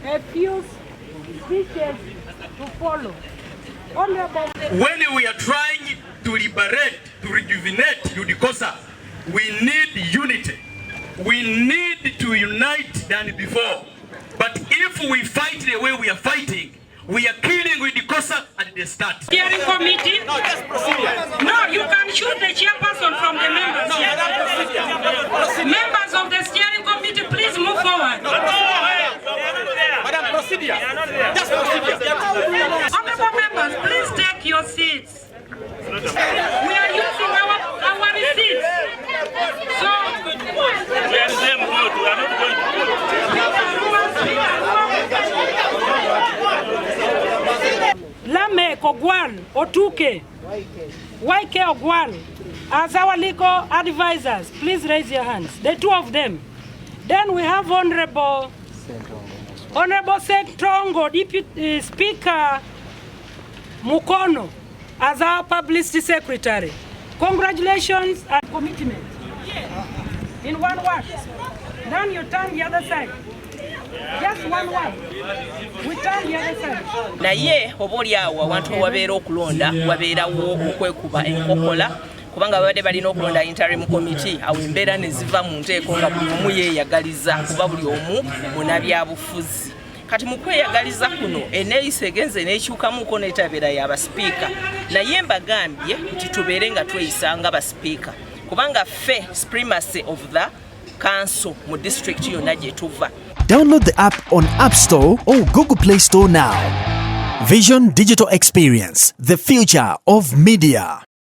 a few speeches to follow. Honorable. When we are trying to liberate, to rejuvenate Udikosa, we need unity. We need to unite than before. But if we fight the way we are fighting, we are killing Udikosa at the start. Steering committee? No, you can shoot the chairperson from the members. Members of the steering committee, please move forward. Madam, procedure. Just procedure. Honorable members, please take your seats. We are using our receipts. So, we are same vote. We are not going to vote. Lame Ogwal Otuke, YK Ogwal, as our legal advisors, please raise your hands. The two of them. Then we have Honorable Sentongo, Deputy Speaker Mukono, as our publicity secretary. Congratulations and commitment. In one word. Then you turn the other side. Just one word. We turn the other side. Naye oboli awo abantu wabeera okulonda wabeerawo okwekuba enkokola kubanga babadde balina okulonda interim committee awo embeera ne ziva mu nteeko nga buli omu yeeyagaliza kuba buli omu munabyabufuzi. Kati mu kweyagaliza kuno eneeyisa egenze n'ekyukamuko n'etabeera y'abasipiika naye mbagambye nti tubeere nga tweyisa nga basipiika kubanga ffe supremacy of the council mu district yonna gye tuva. Download the app on App Store or Google Play Store now. Vision Digital Experience, the future of media.